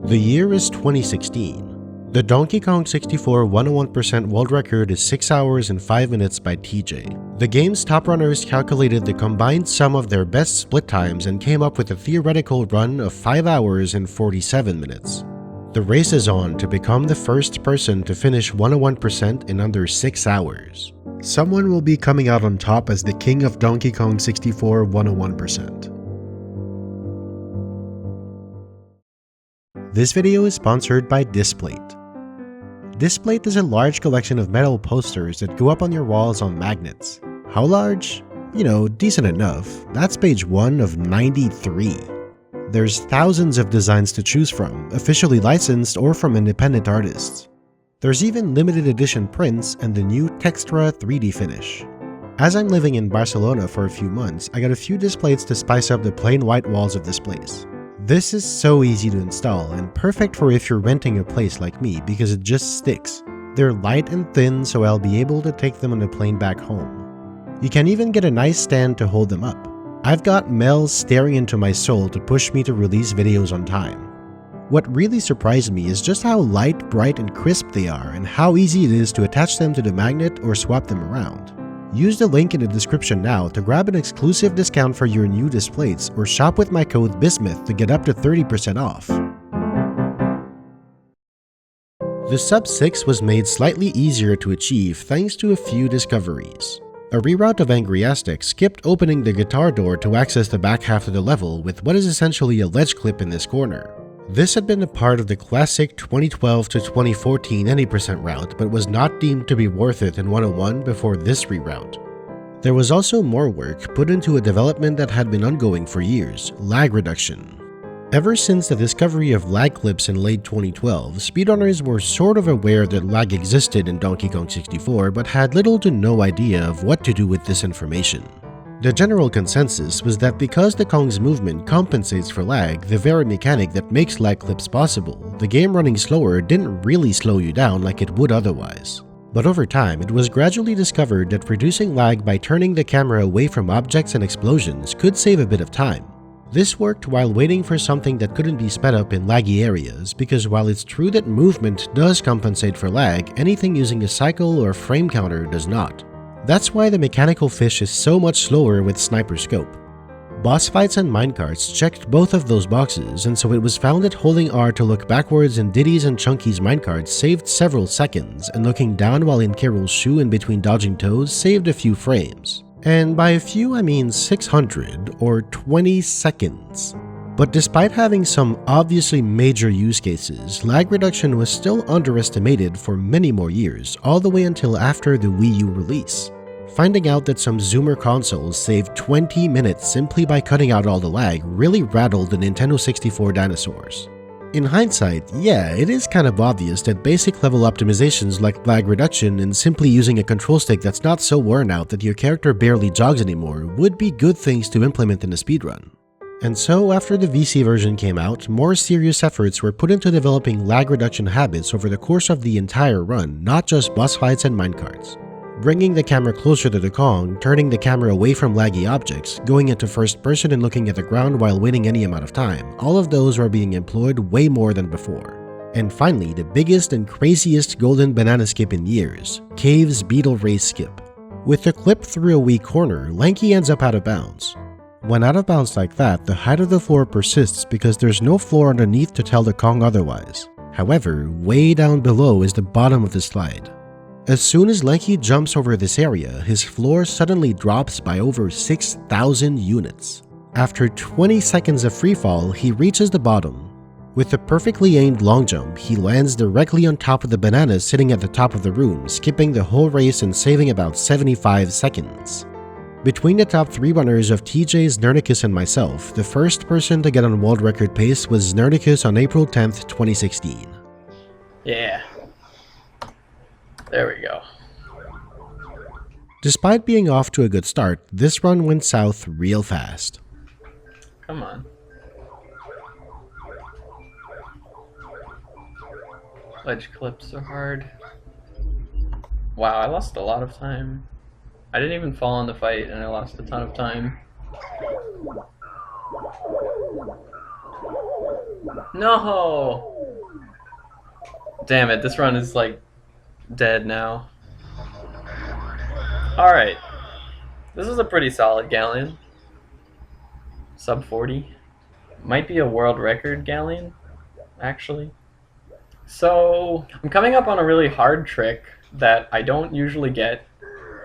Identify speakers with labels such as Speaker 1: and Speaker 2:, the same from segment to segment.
Speaker 1: The year is 2016. The Donkey Kong 64 101% world record is 6 hours and 5 minutes by TJ. The game's top runners calculated the combined sum of their best split times and came up with a theoretical run of 5 hours and 47 minutes. The race is on to become the first person to finish 101% in under 6 hours. Someone will be coming out on top as the king of Donkey Kong 64 101%. This video is sponsored by Displate. Displate is a large collection of metal posters that go up on your walls on magnets. How large? You know, decent enough. That's page 1 of 93. There's thousands of designs to choose from, officially licensed or from independent artists. There's even limited edition prints and the new Textura 3D finish. As I'm living in Barcelona for a few months, I got a few displays to spice up the plain white walls of this place. This is so easy to install and perfect for if you're renting a place like me because it just sticks. They're light and thin, so I'll be able to take them on a plane back home. You can even get a nice stand to hold them up. I've got Mel staring into my soul to push me to release videos on time. What really surprised me is just how light, bright, and crisp they are and how easy it is to attach them to the magnet or swap them around. Use the link in the description now to grab an exclusive discount for your new displays or shop with my code BISMUTH to get up to 30% off. The Sub 6 was made slightly easier to achieve thanks to a few discoveries. A reroute of Angry Aztec skipped opening the guitar door to access the back half of the level with what is essentially a ledge clip in this corner. This had been a part of the classic 2012 to 2014 any% route, but was not deemed to be worth it in 101 before this reroute. There was also more work put into a development that had been ongoing for years, lag reduction. Ever since the discovery of lag clips in late 2012, speedrunners were sort of aware that lag existed in Donkey Kong 64 but had little to no idea of what to do with this information. The general consensus was that because the Kong's movement compensates for lag, the very mechanic that makes lag clips possible, the game running slower didn't really slow you down like it would otherwise. But over time, it was gradually discovered that reducing lag by turning the camera away from objects and explosions could save a bit of time. This worked while waiting for something that couldn't be sped up in laggy areas, because while it's true that movement does compensate for lag, anything using a cycle or frame counter does not. That's why the mechanical fish is so much slower with Sniper Scope. Boss fights and minecarts checked both of those boxes, and so it was found that holding R to look backwards in Diddy's and Chunky's minecarts saved several seconds, and looking down while in Carol's shoe in between dodging toes saved a few frames. And by a few I mean 600 or 20 seconds. But despite having some obviously major use cases, lag reduction was still underestimated for many more years, all the way until after the Wii U release. Finding out that some Zoomer consoles saved 20 minutes simply by cutting out all the lag really rattled the Nintendo 64 dinosaurs. In hindsight, yeah, it is kind of obvious that basic level optimizations like lag reduction and simply using a control stick that's not so worn out that your character barely jogs anymore would be good things to implement in a speedrun. And so, after the VC version came out, more serious efforts were put into developing lag reduction habits over the course of the entire run, not just boss fights and minecarts. Bringing the camera closer to the Kong, turning the camera away from laggy objects, going into first person and looking at the ground while waiting any amount of time, all of those are being employed way more than before. And finally, the biggest and craziest golden banana skip in years, Cave's Beetle Race Skip. With the clip through a weak corner, Lanky ends up out of bounds. When out of bounds like that, the height of the floor persists because there's no floor underneath to tell the Kong otherwise. However, way down below is the bottom of the slide. As soon as Lanky jumps over this area, his floor suddenly drops by over 6,000 units. After 20 seconds of freefall, he reaches the bottom. With a perfectly aimed long jump, he lands directly on top of the banana sitting at the top of the room, skipping the whole race and saving about 75 seconds. Between the top 3 runners of TJ, Znernicus, and myself, the first person to get on world record pace was Znernicus on April 10th, 2016.
Speaker 2: Yeah. There we go.
Speaker 1: Despite being off to a good start, this run went south real fast.
Speaker 2: Come on. Ledge clips are hard. Wow, I lost a lot of time. I didn't even fall in the fight and I lost a ton of time. No! Damn it, this run is like dead now. Alright. This is a pretty solid galleon. Sub 40. Might be a world record galleon, actually. So, I'm coming up on a really hard trick that I don't usually get,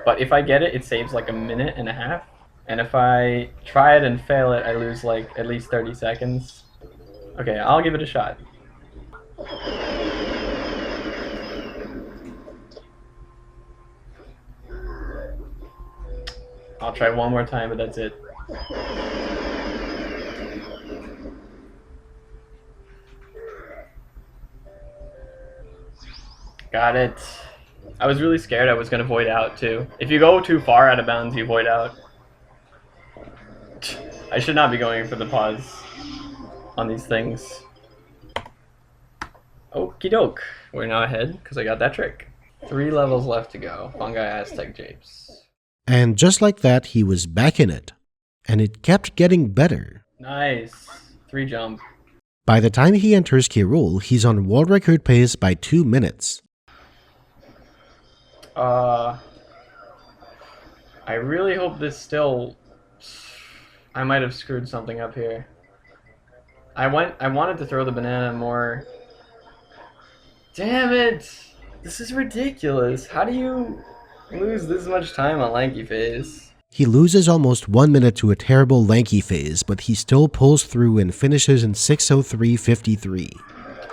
Speaker 2: but if I get it, it saves like a minute and a half. And if I try it and fail it, I lose like at least 30 seconds. Okay, I'll give it a shot. I'll try one more time, but that's it. Got it. I was really scared I was going to void out too. If you go too far out of bounds, you void out. I should not be going for the pause on these things. Okie doke. We're now ahead because I got that trick. 3 levels left to go. Fungi, Aztec, Japes.
Speaker 1: And just like that, he was back in it. And it kept getting better.
Speaker 2: Nice. 3 jump.
Speaker 1: By the time he enters K. Rool, he's on world record pace by 2 minutes.
Speaker 2: I really hope this still... I might have screwed something up here. I wanted to throw the banana more. Damn it! This is ridiculous. How do you lose this much time on Lanky Phase?
Speaker 1: He loses almost 1 minute to a terrible Lanky Phase, but he still pulls through and finishes in 6:03.53.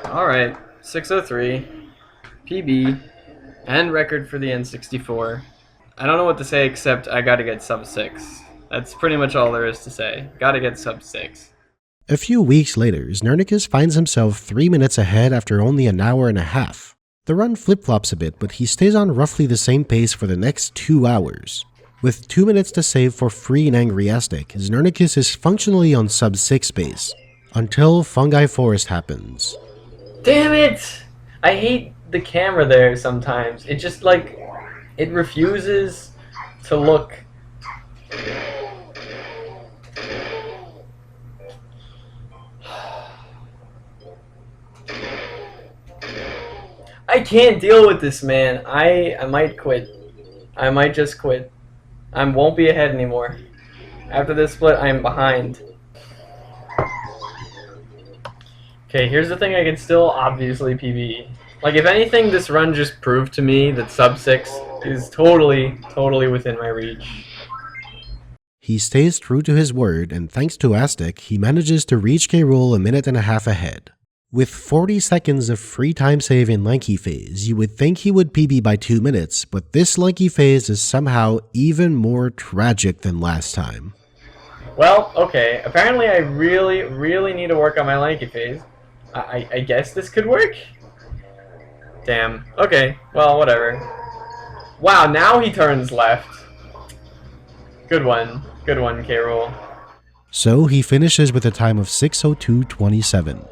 Speaker 2: Alright, 6:03, PB, and record for the N64. I don't know what to say except I gotta get sub 6. That's pretty much all there is to say. Gotta get sub 6.
Speaker 1: A few weeks later, Znernicus finds himself 3 minutes ahead after only an hour and a half. The run flip-flops a bit, but he stays on roughly the same pace for the next 2 hours. With 2 minutes to save for free and Angry Aztec, Znernicus is functionally on sub 6 pace, until Fungi Forest happens.
Speaker 2: Damn it! I hate the camera there sometimes. It just like, it refuses to look. I can't deal with this, man. I might quit. I might just quit. I won't be ahead anymore. After this split, I am behind. Okay, here's the thing I can still obviously PB. Like, if anything, this run just proved to me that sub 6 is totally within my reach.
Speaker 1: He stays true to his word, and thanks to Aztec, he manages to reach K. Rool a minute and a half ahead. With 40 seconds of free time save in Lanky Phase, you would think he would PB by 2 minutes, but this Lanky Phase is somehow even more tragic than last time.
Speaker 2: Well, okay, apparently I really need to work on my Lanky Phase. I guess this could work? Damn. Okay, well, whatever. Wow, now he turns left. Good one, K. Rool.
Speaker 1: So he finishes with a time of 6:02.27.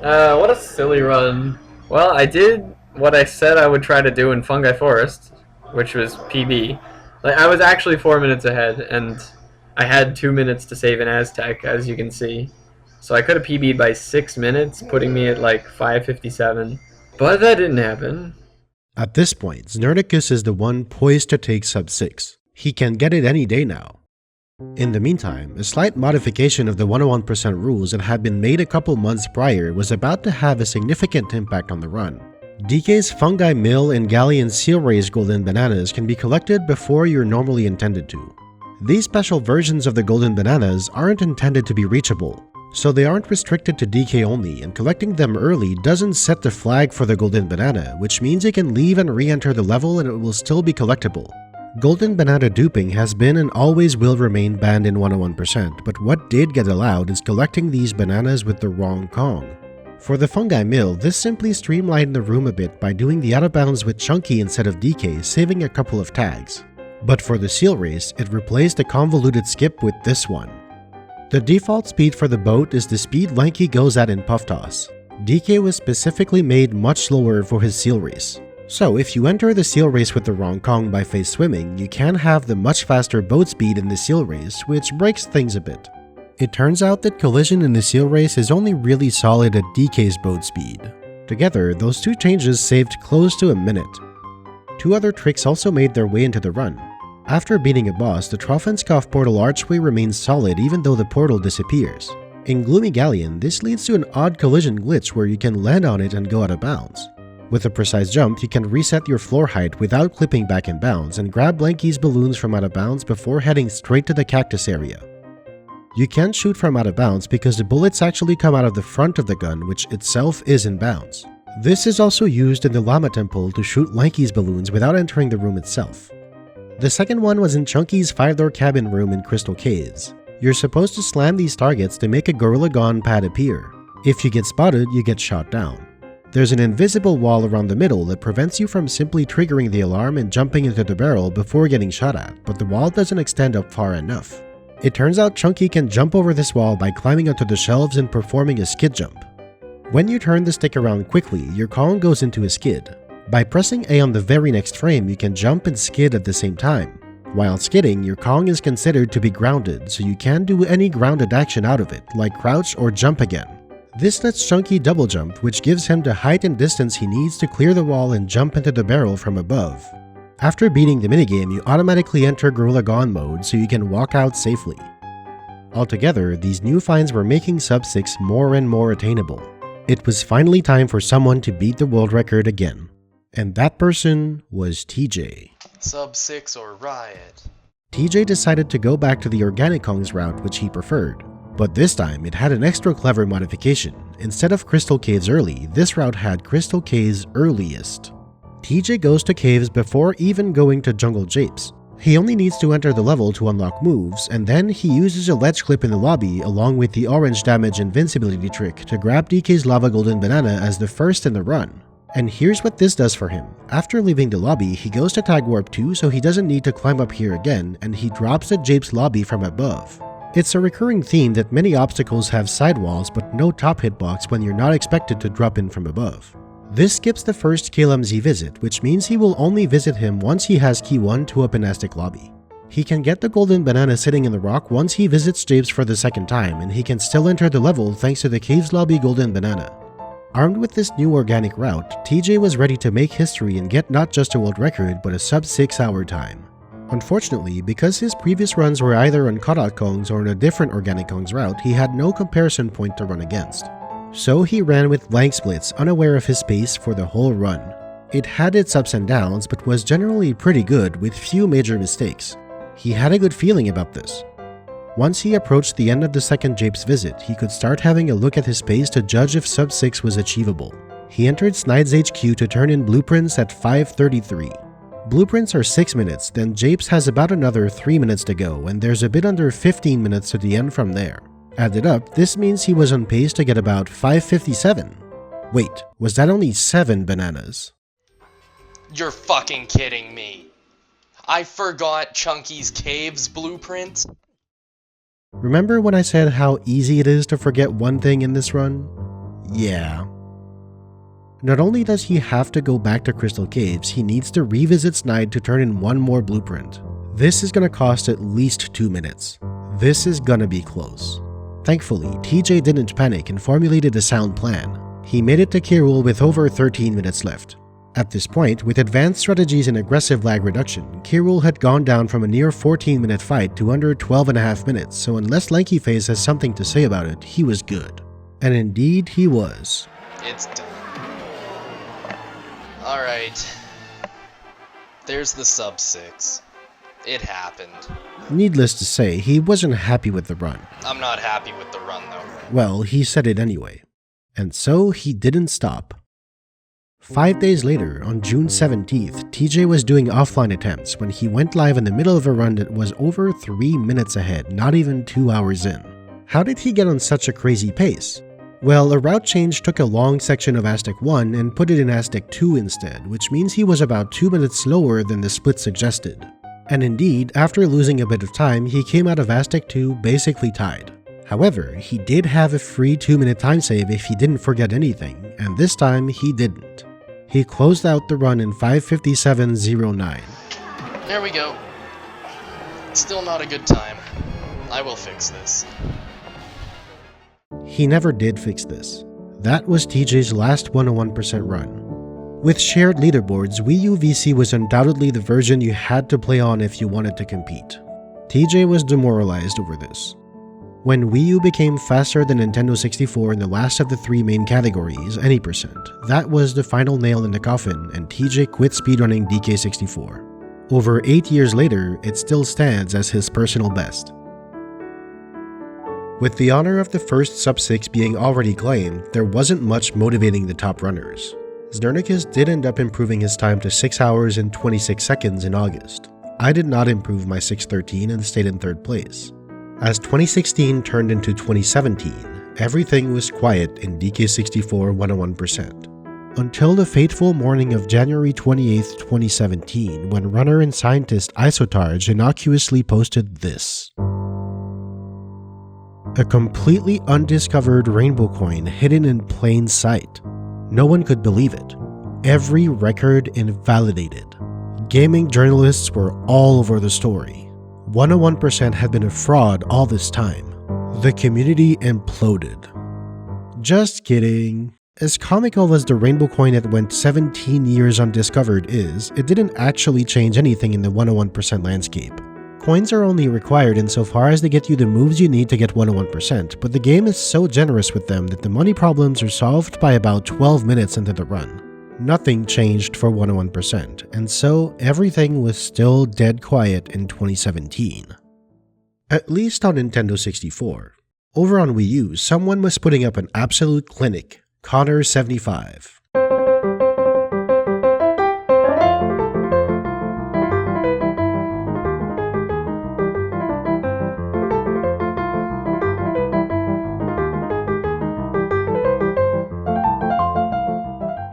Speaker 2: What a silly run. Well, I did what I said I would try to do in Fungi Forest, which was PB. Like, I was actually 4 minutes ahead, and I had 2 minutes to save in Aztec, as you can see. So I could have PB'd by 6 minutes, putting me at like 5:57. But that didn't happen.
Speaker 1: At this point, Znernicus is the one poised to take sub 6. He can get it any day now. In the meantime, a slight modification of the 101% rules that had been made a couple months prior was about to have a significant impact on the run. DK's Fungi Mill and Galleon Seal Rays Golden Bananas can be collected before you're normally intended to. These special versions of the Golden Bananas aren't intended to be reachable, so they aren't restricted to DK only, and collecting them early doesn't set the flag for the Golden Banana, which means you can leave and re-enter the level and it will still be collectible. Golden Banana duping has been and always will remain banned in 101%, but what did get allowed is collecting these bananas with the wrong Kong. For the Fungi Mill, this simply streamlined the room a bit by doing the out of bounds with Chunky instead of DK, saving a couple of tags. But for the Seal Race, it replaced a convoluted skip with this one. The default speed for the boat is the speed Lanky goes at in Puff Toss. DK was specifically made much slower for his Seal Race. So if you enter the Seal Race with the wrong Kong by face swimming, you can have the much faster boat speed in the Seal Race, which breaks things a bit. It turns out that collision in the Seal Race is only really solid at DK's boat speed. Together, those two changes saved close to a minute. Two other tricks also made their way into the run. After beating a boss, the Troffenskopf portal archway remains solid even though the portal disappears. In Gloomy Galleon, this leads to an odd collision glitch where you can land on it and go out of bounds. With a precise jump, you can reset your floor height without clipping back in bounds and grab Blanky's balloons from out of bounds before heading straight to the cactus area. You can't shoot from out of bounds because the bullets actually come out of the front of the gun, which itself is in bounds. This is also used in the Llama Temple to shoot Lanky's balloons without entering the room itself. The second one was in Chunky's 5-door cabin room in Crystal Caves. You're supposed to slam these targets to make a Gorilla Gon pad appear. If you get spotted, you get shot down. There's an invisible wall around the middle that prevents you from simply triggering the alarm and jumping into the barrel before getting shot at, but the wall doesn't extend up far enough. It turns out Chunky can jump over this wall by climbing onto the shelves and performing a skid jump. When you turn the stick around quickly, your Kong goes into a skid. By pressing A on the very next frame, you can jump and skid at the same time. While skidding, your Kong is considered to be grounded, so you can't do any grounded action out of it, like crouch or jump again. This lets Chunky double jump, which gives him the height and distance he needs to clear the wall and jump into the barrel from above. After beating the minigame, you automatically enter Gorilla Gon mode so you can walk out safely. Altogether, these new finds were making Sub 6 more and more attainable. It was finally time for someone to beat the world record again. And that person was TJ.
Speaker 3: Sub 6 or Riot.
Speaker 1: TJ decided to go back to the Organic Kongs route, which he preferred. But this time, it had an extra clever modification. Instead of Crystal Caves Early, this route had Crystal Caves Earliest. TJ goes to caves before even going to Jungle Japes. He only needs to enter the level to unlock moves, and then he uses a ledge clip in the lobby along with the orange damage invincibility trick to grab DK's Lava Golden Banana as the first in the run. And here's what this does for him. After leaving the lobby, he goes to Tag Warp 2 so he doesn't need to climb up here again, and he drops the Japes lobby from above. It's a recurring theme that many obstacles have sidewalls but no top hitbox when you're not expected to drop in from above. This skips the first KLMZ visit, which means he will only visit him once he has key 1 to open Aztec Lobby. He can get the golden banana sitting in the rock once he visits Japes for the second time, and he can still enter the level thanks to the Caves Lobby golden banana. Armed with this new organic route, TJ was ready to make history and get not just a world record but a sub 6 hour time. Unfortunately, because his previous runs were either on cutout Kongs or on a different Organic Kongs route, he had no comparison point to run against. So he ran with blank splits, unaware of his pace for the whole run. It had its ups and downs, but was generally pretty good with few major mistakes. He had a good feeling about this. Once he approached the end of the second Japes visit, he could start having a look at his pace to judge if sub 6 was achievable. He entered Snide's HQ to turn in blueprints at 5:33. Blueprints are 6 minutes, then Japes has about another 3 minutes to go, and there's a bit under 15 minutes to the end from there. Added up, this means he was on pace to get about 5:57. Wait, was that only 7 bananas?
Speaker 3: You're fucking kidding me. I forgot Chunky's Caves blueprint.
Speaker 1: Remember when I said how easy it is to forget one thing in this run? Yeah. Not only does he have to go back to Crystal Caves, he needs to revisit Snide to turn in one more blueprint. This is gonna cost at least 2 minutes. This is gonna be close. Thankfully, TJ didn't panic and formulated a sound plan. He made it to Kirul with over 13 minutes left. At this point, with advanced strategies and aggressive lag reduction, Kirul had gone down from a near 14-minute fight to under 12.5 minutes, so unless Lankyface has something to say about it, he was good. And indeed, he was.
Speaker 3: It's done. Alright. There's the sub 6. It happened.
Speaker 1: Needless to say, he wasn't happy with the run.
Speaker 3: I'm not happy with the run though.
Speaker 1: Well, he said it anyway. And so he didn't stop. 5 days later, on June 17th, TJ was doing offline attempts when he went live in the middle of a run that was over 3 minutes ahead, not even 2 hours in. How did he get on such a crazy pace? Well, a route change took a long section of Aztec 1 and put it in Aztec 2 instead, which means he was about 2 minutes slower than the split suggested. And indeed, after losing a bit of time, he came out of Aztec 2 basically tied. However, he did have a free 2-minute time save if he didn't forget anything, and this time he didn't. He closed out the run in 5:57.09.
Speaker 3: There we go. Still not a good time. I will fix this.
Speaker 1: He never did fix this. That was TJ's last 101% run. With shared leaderboards, Wii U VC was undoubtedly the version you had to play on if you wanted to compete. TJ was demoralized over this. When Wii U became faster than Nintendo 64 in the last of the three main categories, any percent, that was the final nail in the coffin and TJ quit speedrunning DK64. Over 8 years later, it still stands as his personal best. With the honor of the first sub-6 being already claimed, there wasn't much motivating the top runners. Znernicus did end up improving his time to 6 hours and 26 seconds in August. I did not improve my 6:13 and stayed in 3rd place. As 2016 turned into 2017, everything was quiet in DK64 101%. Until the fateful morning of January 28, 2017, when runner and scientist Isotarge innocuously posted this. A completely undiscovered rainbow coin hidden in plain sight. No one could believe it. Every record invalidated. Gaming journalists were all over the story. 101% had been a fraud all this time. The community imploded. Just kidding. As comical as the rainbow coin that went 17 years undiscovered is, it didn't actually change anything in the 101% landscape. Coins are only required insofar as they get you the moves you need to get 101%, but the game is so generous with them that the money problems are solved by about 12 minutes into the run. Nothing changed for 101%, and so everything was still dead quiet in 2017. At least on Nintendo 64. Over on Wii U, someone was putting up an absolute clinic. Connor75.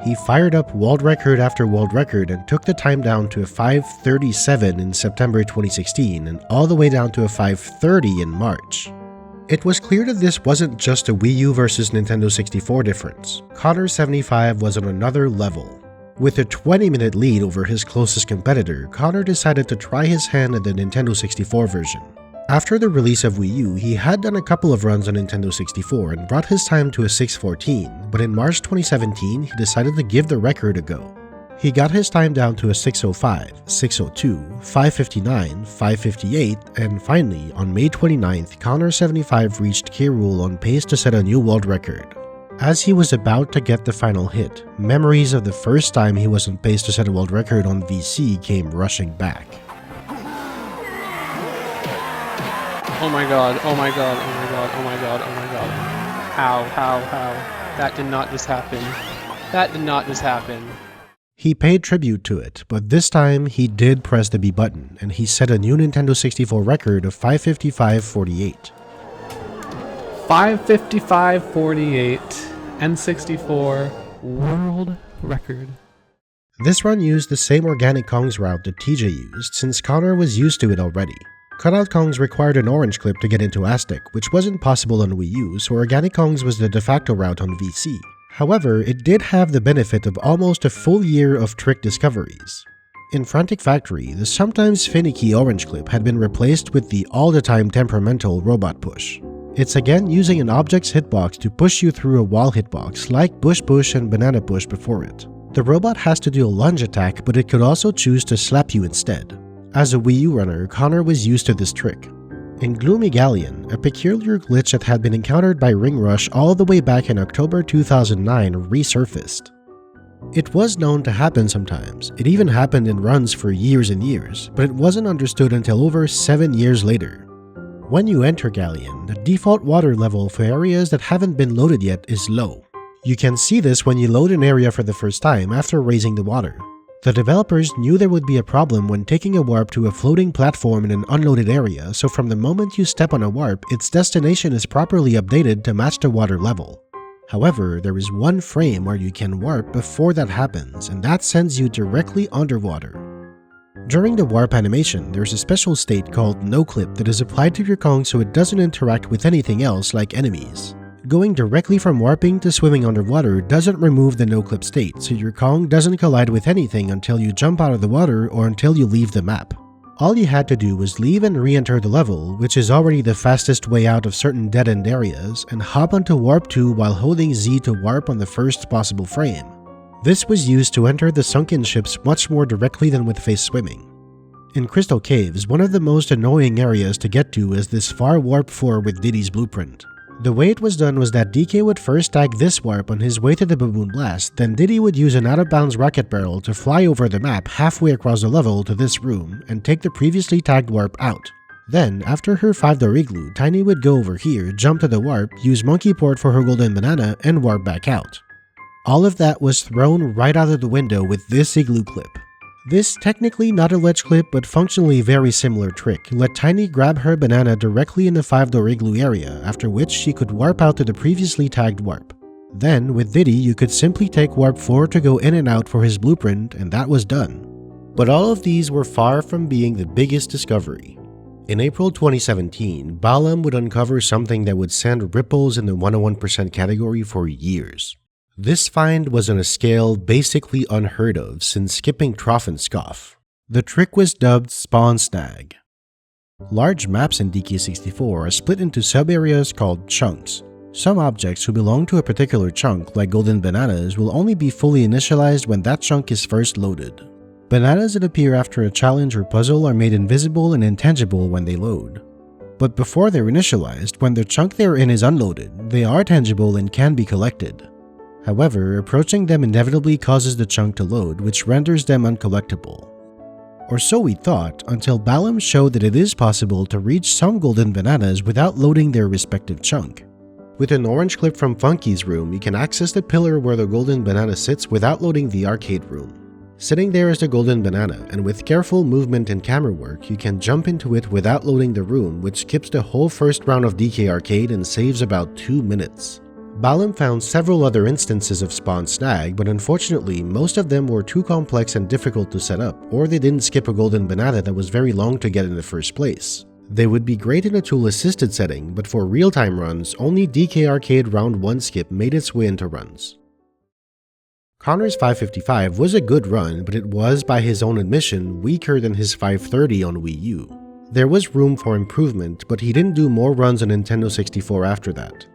Speaker 1: He fired up world record after world record and took the time down to a 5:37 in September 2016 and all the way down to a 5:30 in March. It was clear that this wasn't just a Wii U versus Nintendo 64 difference. Connor75 was on another level. With a 20-minute lead over his closest competitor, Connor decided to try his hand at the Nintendo 64 version. After the release of Wii U, he had done a couple of runs on Nintendo 64 and brought his time to a 6:14, but in March 2017, he decided to give the record a go. He got his time down to a 6:05, 6:02, 5:59, 5:58, and finally, on May 29th, Connor75 reached K. Rool on pace to set a new world record. As he was about to get the final hit, memories of the first time he was on pace to set a world record on VC came rushing back.
Speaker 4: Oh my god, oh my god, oh my god, oh my god, oh my god. How? That did not just happen. That did not just happen.
Speaker 1: He paid tribute to it, but this time he did press the B button, and he set a new Nintendo 64 record of 5:55.48.
Speaker 4: 5:55.48, N64 world record.
Speaker 1: This run used the same organic Kongs route that TJ used, since Connor was used to it already. Cutout Kongs required an orange clip to get into Aztec, which wasn't possible on Wii U, so Organic Kongs was the de facto route on VC. However, it did have the benefit of almost a full year of trick discoveries. In Frantic Factory, the sometimes finicky orange clip had been replaced with the all-the-time temperamental robot push. It's again using an object's hitbox to push you through a wall hitbox like Bush Push and Banana Push before it. The robot has to do a lunge attack, but it could also choose to slap you instead. As a Wii U runner, Connor was used to this trick. In Gloomy Galleon, a peculiar glitch that had been encountered by Ring Rush all the way back in October 2009 resurfaced. It was known to happen sometimes, it even happened in runs for years and years, but it wasn't understood until over 7 years later. When you enter Galleon, the default water level for areas that haven't been loaded yet is low. You can see this when you load an area for the first time after raising the water. The developers knew there would be a problem when taking a warp to a floating platform in an unloaded area, so from the moment you step on a warp, its destination is properly updated to match the water level. However, there is one frame where you can warp before that happens, and that sends you directly underwater. During the warp animation, there's a special state called no clip that is applied to your Kong so it doesn't interact with anything else like enemies. Going directly from warping to swimming underwater doesn't remove the no-clip state, so your Kong doesn't collide with anything until you jump out of the water or until you leave the map. All you had to do was leave and re-enter the level, which is already the fastest way out of certain dead-end areas, and hop onto Warp 2 while holding Z to warp on the first possible frame. This was used to enter the sunken ships much more directly than with face swimming. In Crystal Caves, one of the most annoying areas to get to is this far Warp 4 with Diddy's blueprint. The way it was done was that DK would first tag this warp on his way to the Baboon Blast, then Diddy would use an out-of-bounds rocket barrel to fly over the map halfway across the level to this room and take the previously tagged warp out. Then, after her 5-door igloo, Tiny would go over here, jump to the warp, use Monkey Port for her golden banana, and warp back out. All of that was thrown right out of the window with this igloo clip. This technically not a ledge clip but functionally very similar trick let Tiny grab her banana directly in the 5-door igloo area, after which she could warp out to the previously tagged warp. Then, with Diddy, you could simply take warp 4 to go in and out for his blueprint, and that was done. But all of these were far from being the biggest discovery. In April 2017, Balam would uncover something that would send ripples in the 101% category for years. This find was on a scale basically unheard of since skipping Trough and Scoff. The trick was dubbed Spawn Snag. Large maps in DK64 are split into sub-areas called chunks. Some objects who belong to a particular chunk, like golden bananas, will only be fully initialized when that chunk is first loaded. Bananas that appear after a challenge or puzzle are made invisible and intangible when they load. But before they're initialized, when the chunk they're in is unloaded, they are tangible and can be collected. However, approaching them inevitably causes the chunk to load, which renders them uncollectible. Or so we thought, until Balam showed that it is possible to reach some golden bananas without loading their respective chunk. With an orange clip from Funky's room, you can access the pillar where the golden banana sits without loading the arcade room. Sitting there is the golden banana, and with careful movement and camera work, you can jump into it without loading the room, which skips the whole first round of DK Arcade and saves about 2 minutes. Balam found several other instances of Spawn Snag, but unfortunately most of them were too complex and difficult to set up, or they didn't skip a golden banana that was very long to get in the first place. They would be great in a tool-assisted setting, but for real-time runs, only DK Arcade Round 1 skip made its way into runs. Connor's 555 was a good run, but it was, by his own admission, weaker than his 530 on Wii U. There was room for improvement, but he didn't do more runs on Nintendo 64 after that.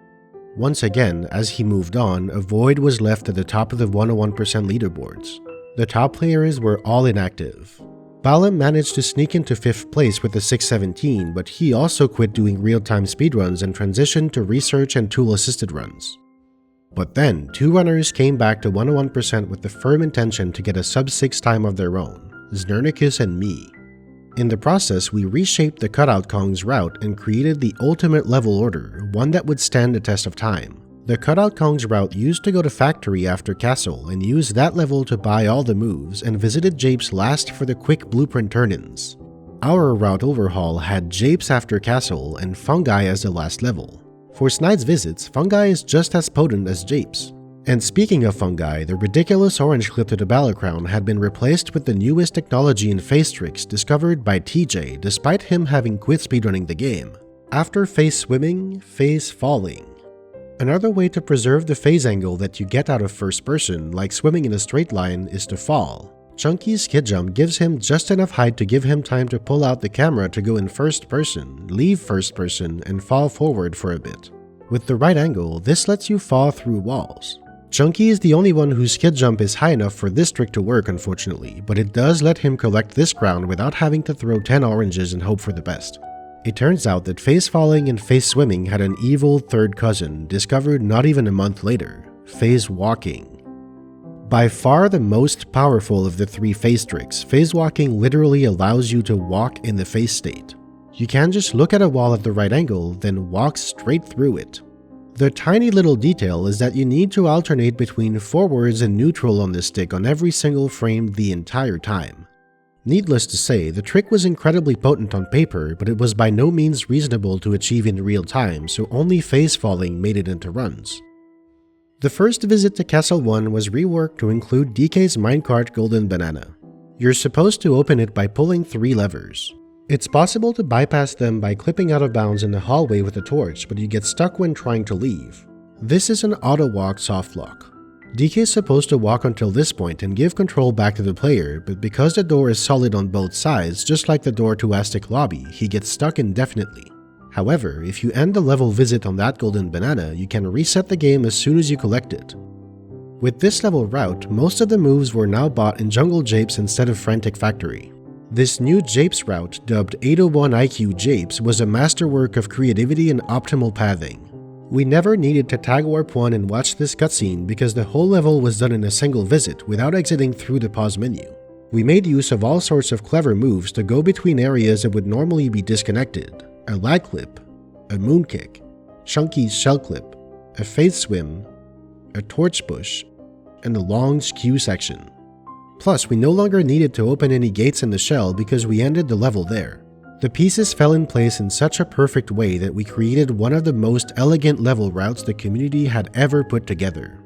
Speaker 1: Once again, as he moved on, a void was left at the top of the 101% leaderboards. The top players were all inactive. Balam managed to sneak into 5th place with the 617, but he also quit doing real-time speedruns and transitioned to research and tool-assisted runs. But then, 2 runners came back to 101% with the firm intention to get a sub-6 time of their own, Znernicus and me. In the process, we reshaped the Cutout Kong's route and created the ultimate level order, one that would stand the test of time. The Cutout Kong's route used to go to Factory after Castle and use that level to buy all the moves and visited Japes last for the quick blueprint turn-ins. Our route overhaul had Japes after Castle and Fungi as the last level. For Snide's visits, Fungi is just as potent as Japes. And speaking of Fungi, the ridiculous orange clip to the Balacrown had been replaced with the newest technology in face tricks discovered by TJ despite him having quit speedrunning the game. After face swimming, face falling. Another way to preserve the phase angle that you get out of first person, like swimming in a straight line, is to fall. Chunky's skid jump gives him just enough height to give him time to pull out the camera to go in first person, leave first person, and fall forward for a bit. With the right angle, this lets you fall through walls. Chunky is the only one whose skid jump is high enough for this trick to work, unfortunately, but it does let him collect this ground without having to throw 10 oranges and hope for the best. It turns out that face falling and face swimming had an evil third cousin, discovered not even a month later, phase walking. By far the most powerful of the 3 phase tricks, phase walking literally allows you to walk in the phase state. You can just look at a wall at the right angle, then walk straight through it. The tiny little detail is that you need to alternate between forwards and neutral on the stick on every single frame the entire time. Needless to say, the trick was incredibly potent on paper, but it was by no means reasonable to achieve in real time, so only phase falling made it into runs. The first visit to Castle 1 was reworked to include DK's minecart golden banana. You're supposed to open it by pulling 3 levers. It's possible to bypass them by clipping out of bounds in the hallway with a torch, but you get stuck when trying to leave. This is an auto-walk soft lock. DK is supposed to walk until this point and give control back to the player, but because the door is solid on both sides, just like the door to Aztec Lobby, he gets stuck indefinitely. However, if you end the level visit on that golden banana, you can reset the game as soon as you collect it. With this level route, most of the moves were now bought in Jungle Japes instead of Frantic Factory. This new Japes route, dubbed 801 IQ Japes, was a masterwork of creativity and optimal pathing. We never needed to tag warp 1 and watch this cutscene because the whole level was done in a single visit without exiting through the pause menu. We made use of all sorts of clever moves to go between areas that would normally be disconnected. A lag clip, a moon kick, Chunky's shell clip, a faith swim, a torch bush, and a long skew section. Plus, we no longer needed to open any gates in the shell because we ended the level there. The pieces fell in place in such a perfect way that we created one of the most elegant level routes the community had ever put together.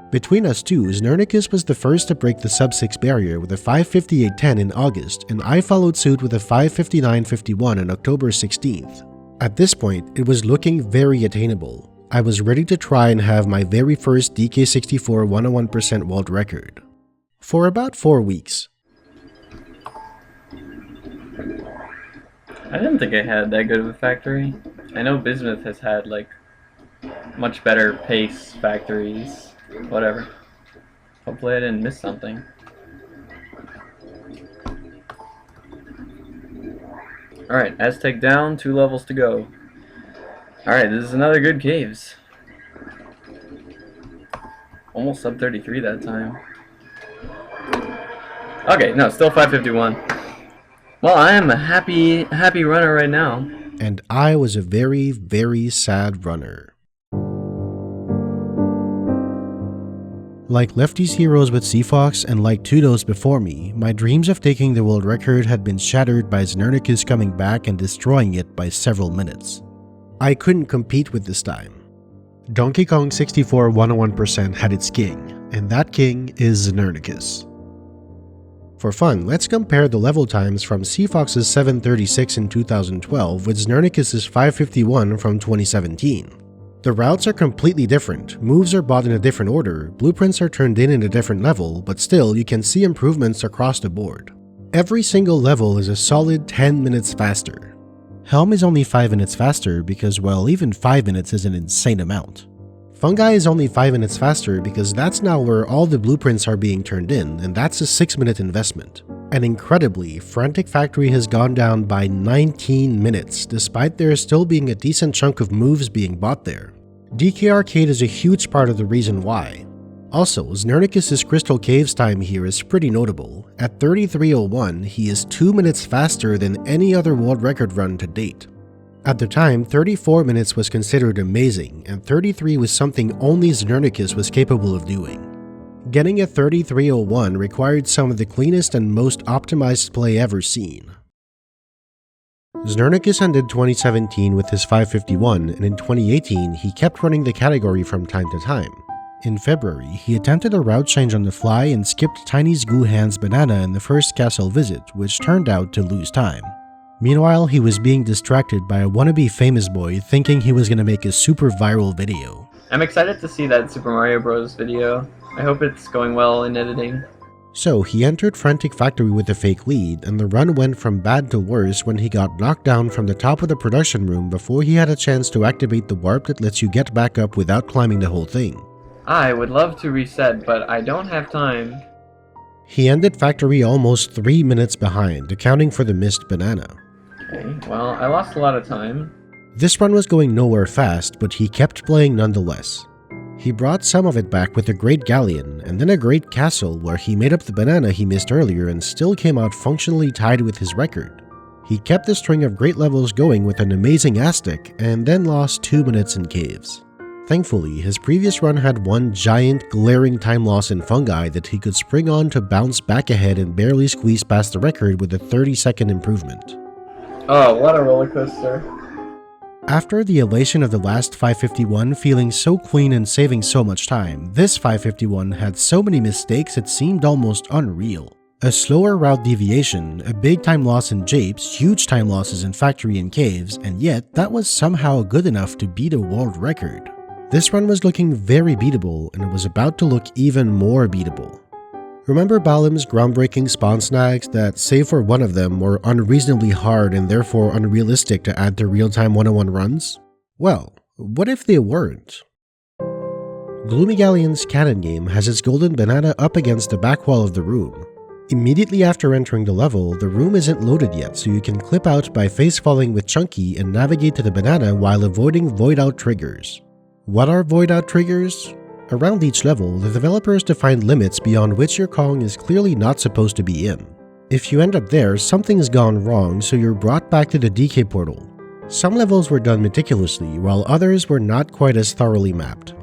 Speaker 1: Between us two, Znernicus was the first to break the sub-6 barrier with a 5:58.10 in August, and I followed suit with a 5:59.51 on October 16th. At this point, it was looking very attainable. I was ready to try and have my very first DK64 101% world record. For about 4 weeks.
Speaker 2: I didn't think I had that good of a factory. I know Bismuth has had, like, much better pace factories. Whatever. Hopefully I didn't miss something. Alright, Aztec down, 2 levels to go. Alright, this is another good caves. Almost sub 33 that time. Okay, no, still 5:51. Well, I am a happy runner right now.
Speaker 1: And I was a very, very sad runner. Like Lefty's heroes with Seafox and like Tudos before me, my dreams of taking the world record had been shattered by Znernicus coming back and destroying it by several minutes. I couldn't compete with this time. Donkey Kong 64 101% had its king, and that king is Znernicus. For fun, let's compare the level times from Seafox's 7:36 in 2012 with Znernicus' 5:51 from 2017. The routes are completely different, moves are bought in a different order, blueprints are turned in a different level, but still you can see improvements across the board. Every single level is a solid 10 minutes faster. Helm is only 5 minutes faster because, well, even 5 minutes is an insane amount. Fungi is only 5 minutes faster because that's now where all the blueprints are being turned in, and that's a 6-minute investment. And incredibly, Frantic Factory has gone down by 19 minutes, despite there still being a decent chunk of moves being bought there. DK Arcade is a huge part of the reason why. Also, Znernicus' Crystal Caves time here is pretty notable. At 33:01, he is 2 minutes faster than any other world record run to date. At the time, 34 minutes was considered amazing, and 33 was something only Znernicus was capable of doing. Getting a 33:01 required some of the cleanest and most optimized play ever seen. Znernicus ended 2017 with his 5:51, and in 2018 he kept running the category from time to time. In February, he attempted a route change on the fly and skipped Tiny's Guhan's banana in the first castle visit, which turned out to lose time. Meanwhile, he was being distracted by a wannabe famous boy thinking he was going to make a super viral video.
Speaker 2: I'm excited to see that Super Mario Bros. Video. I hope it's going well in editing.
Speaker 1: So he entered Frantic Factory with a fake lead, and the run went from bad to worse when he got knocked down from the top of the production room before he had a chance to activate the warp that lets you get back up without climbing the whole thing.
Speaker 2: I would love to reset, but I don't have time.
Speaker 1: He ended Factory almost 3 minutes behind, accounting for the missed banana.
Speaker 2: Okay, well, I lost a lot of time.
Speaker 1: This run was going nowhere fast, but he kept playing nonetheless. He brought some of it back with a great galleon, and then a great castle where he made up the banana he missed earlier and still came out functionally tied with his record. He kept the string of great levels going with an amazing Aztec, and then lost 2 minutes in caves. Thankfully, his previous run had one giant, glaring time loss in Fungi that he could spring on to bounce back ahead and barely squeeze past the record with a 30-second improvement.
Speaker 2: Oh, what a roller coaster.
Speaker 1: After the elation of the last 5:51 feeling so clean and saving so much time, this 5:51 had so many mistakes it seemed almost unreal. A slower route deviation, a big time loss in Japes, huge time losses in Factory and Caves, and yet that was somehow good enough to beat a world record. This run was looking very beatable, and it was about to look even more beatable. Remember Balim's groundbreaking spawn snags that, save for one of them, were unreasonably hard and therefore unrealistic to add to real-time 101 runs? Well, what if they weren't? Gloomy Galleon's cannon game has its golden banana up against the back wall of the room. Immediately after entering the level, the room isn't loaded yet, so you can clip out by face-falling with Chunky and navigate to the banana while avoiding void-out triggers. What are void-out triggers? Around each level, the developers defined limits beyond which your Kong is clearly not supposed to be in. If you end up there, something's gone wrong, so you're brought back to the DK portal. Some levels were done meticulously, while others were not quite as thoroughly mapped.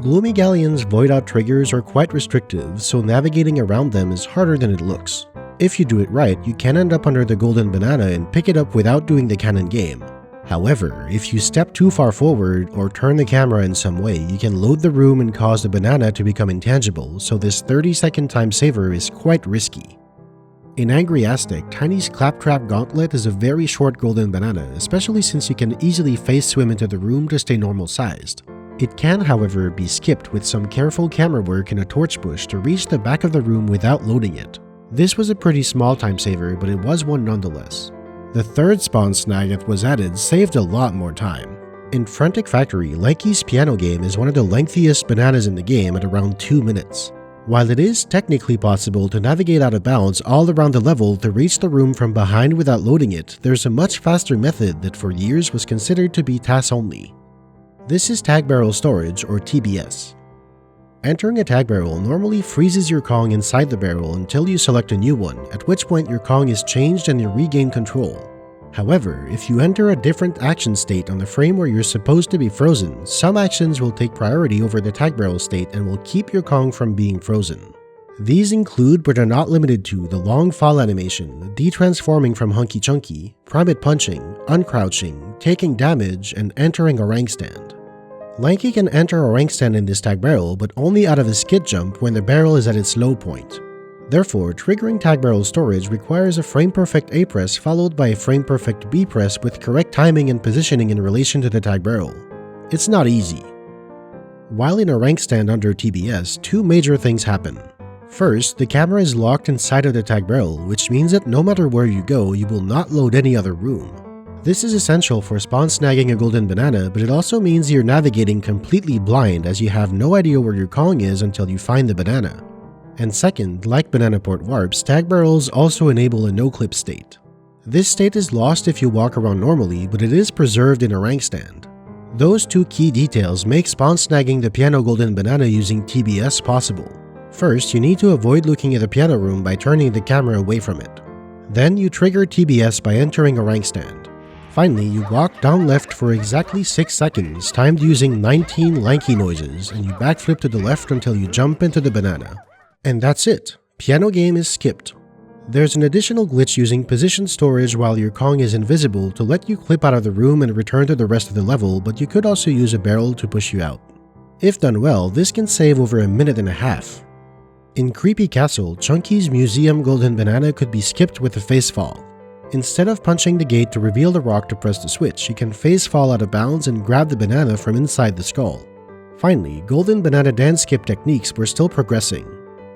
Speaker 1: Gloomy Galleon's void-out triggers are quite restrictive, so navigating around them is harder than it looks. If you do it right, you can end up under the golden banana and pick it up without doing the cannon game. However, if you step too far forward or turn the camera in some way, you can load the room and cause the banana to become intangible, so this 30-second time saver is quite risky. In Angry Aztec, Tiny's Claptrap Gauntlet is a very short golden banana, especially since you can easily face swim into the room to stay normal sized. It can, however, be skipped with some careful camera work in a torch bush to reach the back of the room without loading it. This was a pretty small time saver, but it was one nonetheless. The third spawn snag that was added saved a lot more time. In Frantic Factory, Lanky's piano game is one of the lengthiest bananas in the game at around 2 minutes. While it is technically possible to navigate out of bounds all around the level to reach the room from behind without loading it, there's a much faster method that for years was considered to be TAS only. This is Tag Barrel Storage, or TBS. Entering a tag barrel normally freezes your Kong inside the barrel until you select a new one, at which point your Kong is changed and you regain control. However, if you enter a different action state on the frame where you're supposed to be frozen, some actions will take priority over the tag barrel state and will keep your Kong from being frozen. These include but are not limited to the long fall animation, detransforming from Hunky Chunky, primate punching, uncrouching, taking damage, and entering a rank stand. Lanky can enter a rank stand in this tag barrel, but only out of a skid jump when the barrel is at its low point. Therefore, triggering tag barrel storage requires a frame-perfect A press followed by a frame-perfect B press with correct timing and positioning in relation to the tag barrel. It's not easy. While in a rank stand under TBS, two major things happen. First, the camera is locked inside of the tag barrel, which means that no matter where you go, you will not load any other room. This is essential for spawn snagging a golden banana, but it also means you're navigating completely blind as you have no idea where your Kong is until you find the banana. And second, like banana port warps, tag barrels also enable a no-clip state. This state is lost if you walk around normally, but it is preserved in a rank stand. Those two key details make spawn snagging the piano golden banana using TBS possible. First, you need to avoid looking at the piano room by turning the camera away from it. Then you trigger TBS by entering a rank stand. Finally, you walk down left for exactly 6 seconds, timed using 19 lanky noises, and you backflip to the left until you jump into the banana. And that's it. Piano game is skipped. There's an additional glitch using position storage while your Kong is invisible to let you clip out of the room and return to the rest of the level, but you could also use a barrel to push you out. If done well, this can save over a minute and a half. In Creepy Castle, Chunky's Museum Golden Banana could be skipped with a face fall. Instead of punching the gate to reveal the rock to press the switch, you can face fall out of bounds and grab the banana from inside the skull. Finally, Golden Banana dance skip techniques were still progressing.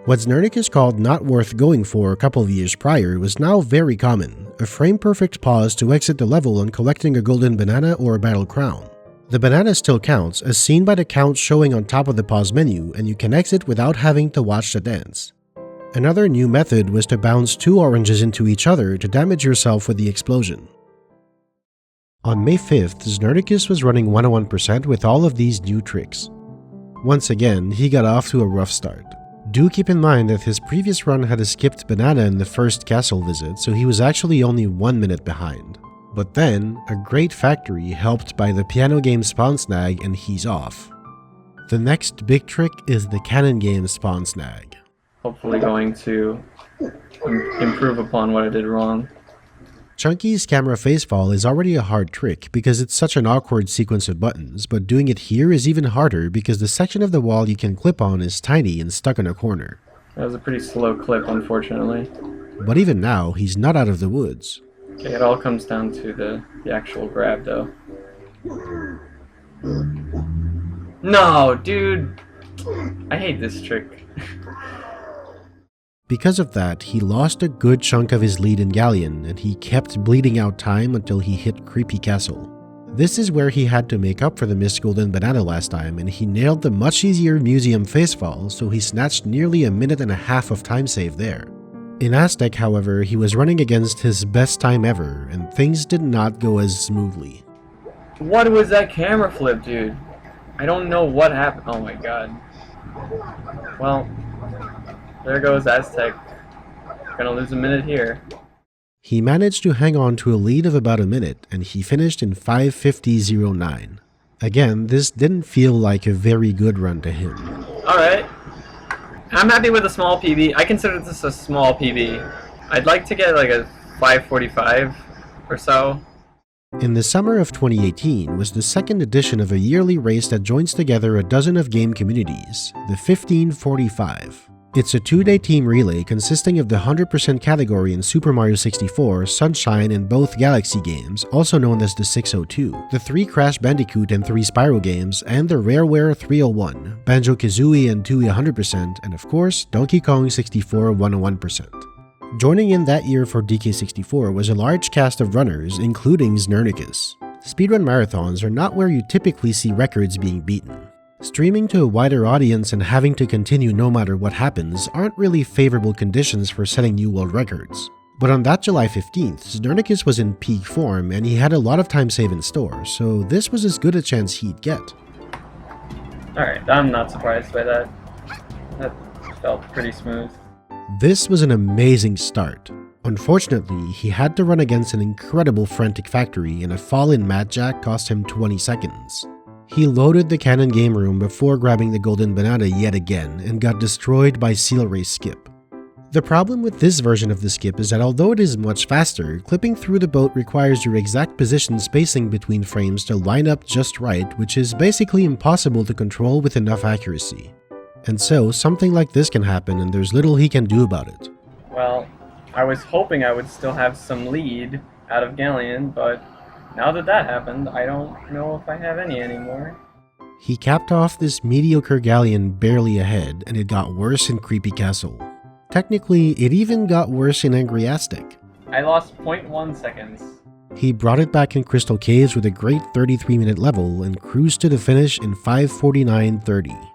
Speaker 1: What Znernicus called not worth going for a couple of years prior was now very common, a frame-perfect pause to exit the level on collecting a golden banana or a battle crown. The banana still counts, as seen by the count showing on top of the pause menu, and you can exit without having to watch the dance. Another new method was to bounce two oranges into each other to damage yourself with the explosion. On May 5th, Znernicus was running 101% with all of these new tricks. Once again, he got off to a rough start. Do keep in mind that his previous run had a skipped banana in the first castle visit, so he was actually only 1 minute behind. But then, a great factory helped by the piano game spawn snag and he's off. The next big trick is the cannon game spawn snag.
Speaker 2: Hopefully going to improve upon what I did wrong.
Speaker 1: Chunky's camera facefall is already a hard trick because it's such an awkward sequence of buttons, but doing it here is even harder because the section of the wall you can clip on is tiny and stuck in a corner.
Speaker 2: That was a pretty slow clip, unfortunately.
Speaker 1: But even now, he's not out of the woods.
Speaker 2: Okay, it all comes down to the actual grab, though. No, dude. I hate this trick.
Speaker 1: Because of that, he lost a good chunk of his lead in Galleon, and he kept bleeding out time until he hit Creepy Castle. This is where he had to make up for the missed golden banana last time, and he nailed the much easier museum facefall, so he snatched nearly a minute and a half of time save there. In Aztec, however, he was running against his best time ever, and things did not go as smoothly.
Speaker 2: What was that camera flip, dude? I don't know what happened. Oh my god. Well, there goes Aztec. Gonna lose a minute here.
Speaker 1: He managed to hang on to a lead of about a minute, and he finished in 5:50.09. Again, this didn't feel like a very good run to him.
Speaker 2: Alright. I'm happy with a small PB. I consider this a small PB. I'd like to get like a 5:45 or so.
Speaker 1: In the summer of 2018 was the second edition of a yearly race that joins together a dozen of game communities, the 1545. It's a 2-day team relay consisting of the 100% category in Super Mario 64, Sunshine, and both Galaxy games, also known as the 602, the 3 Crash Bandicoot and 3 Spyro games, and the Rareware 301, Banjo-Kazooie and Tooie 100%, and of course, Donkey Kong 64 101%. Joining in that year for DK64 was a large cast of runners, including Znernicus. Speedrun marathons are not where you typically see records being beaten. Streaming to a wider audience and having to continue no matter what happens aren't really favorable conditions for setting new world records. But on that July 15th, Znernicus was in peak form and he had a lot of time save in store, so this was as good a chance he'd get.
Speaker 2: Alright, I'm not surprised by that. That felt pretty smooth.
Speaker 1: This was an amazing start. Unfortunately, he had to run against an incredible Frantic Factory and a fall in Mad Jack cost him 20 seconds. He loaded the cannon game room before grabbing the golden banana yet again and got destroyed by Seal Race Skip. The problem with this version of the skip is that although it is much faster, clipping through the boat requires your exact position spacing between frames to line up just right, which is basically impossible to control with enough accuracy. And so, something like this can happen and there's little he can do about it.
Speaker 2: Well, I was hoping I would still have some lead out of Galleon, but now that that happened, I don't know if I have any anymore.
Speaker 1: He capped off this mediocre Galleon barely ahead, and it got worse in Creepy Castle. Technically, it even got worse in Angry Aztec.
Speaker 2: I lost 0.1 seconds.
Speaker 1: He brought it back in Crystal Caves with a great 33-minute level and cruised to the finish in 5:49.30.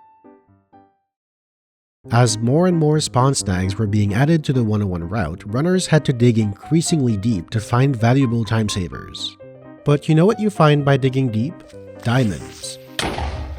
Speaker 1: As more and more spawn snags were being added to the 101 route, runners had to dig increasingly deep to find valuable time savers. But you know what you find by digging deep? Diamonds.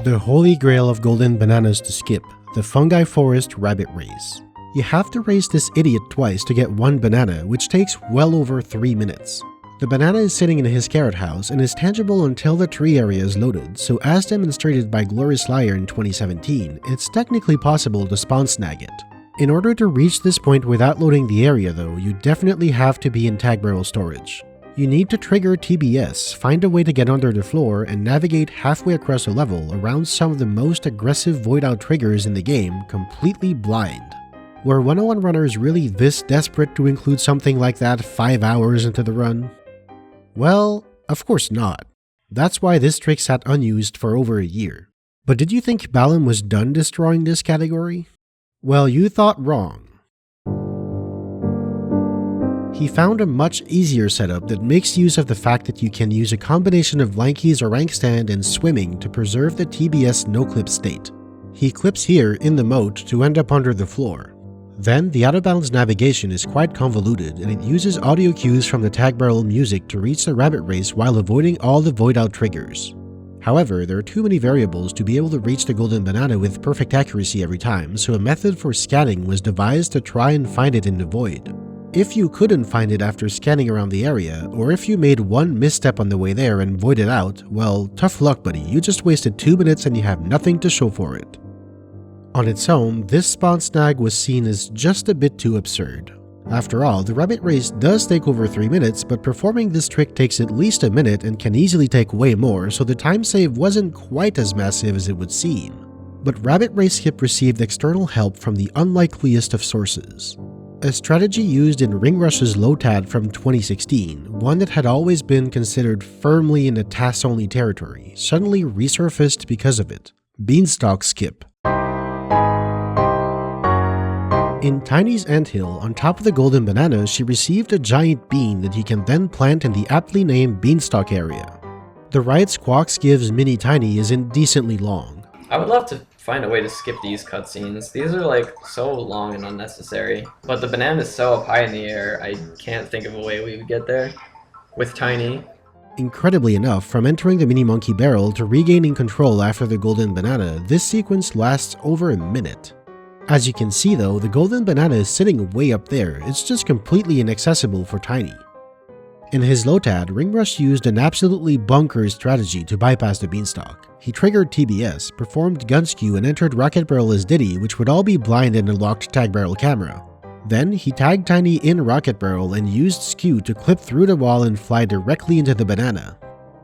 Speaker 1: The holy grail of golden bananas to skip, the Fungi Forest Rabbit Race. You have to race this idiot twice to get one banana, which takes well over 3 minutes. The banana is sitting in his carrot house and is tangible until the tree area is loaded, so as demonstrated by Glorious Liar in 2017, it's technically possible to spawn snag it. In order to reach this point without loading the area though, you definitely have to be in tag barrel storage. You need to trigger TBS, find a way to get under the floor, and navigate halfway across a level around some of the most aggressive void out triggers in the game, completely blind. Were 101 runners really this desperate to include something like that 5 hours into the run? Well, of course not. That's why this trick sat unused for over a year. But did you think Balam was done destroying this category? Well, you thought wrong. He found a much easier setup that makes use of the fact that you can use a combination of Lankies or rank stand and swimming to preserve the TBS no-clip state. He clips here in the moat to end up under the floor. Then, the out-of-bounds navigation is quite convoluted and it uses audio cues from the tag barrel music to reach the rabbit race while avoiding all the void out triggers. However, there are too many variables to be able to reach the golden banana with perfect accuracy every time, so a method for scanning was devised to try and find it in the void. If you couldn't find it after scanning around the area, or if you made one misstep on the way there and voided out, well, tough luck buddy, you just wasted 2 minutes and you have nothing to show for it. On its own, this spawn snag was seen as just a bit too absurd. After all, the rabbit race does take over 3 minutes, but performing this trick takes at least a minute and can easily take way more, so the time save wasn't quite as massive as it would seem. But Rabbit Race Skip received external help from the unlikeliest of sources. A strategy used in Ring Rush's Lotad from 2016, one that had always been considered firmly in the TAS-only territory, suddenly resurfaced because of it. Beanstalk Skip. In Tiny's anthill, on top of the golden banana, she received a giant bean that he can then plant in the aptly named Beanstalk area. The ride Squawks gives Mini Tiny is indecently long.
Speaker 2: I would love to find a way to skip these cutscenes. These are like so long and unnecessary. But the banana is so up high in the air, I can't think of a way we would get there with Tiny.
Speaker 1: Incredibly enough, from entering the Mini Monkey barrel to regaining control after the golden banana, this sequence lasts over a minute. As you can see though, the golden banana is sitting way up there, it's just completely inaccessible for Tiny. In his Lotad, Ringrush used an absolutely bonkers strategy to bypass the beanstalk. He triggered TBS, performed gun skew, and entered Rocket Barrel as Diddy, which would all be blind in a locked tag barrel camera. Then, he tagged Tiny in Rocket Barrel and used skew to clip through the wall and fly directly into the banana.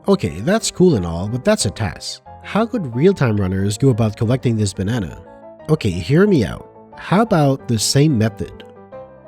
Speaker 1: Okay, that's cool and all, but that's a task. How could real-time runners go about collecting this banana? Okay, hear me out. How about the same method?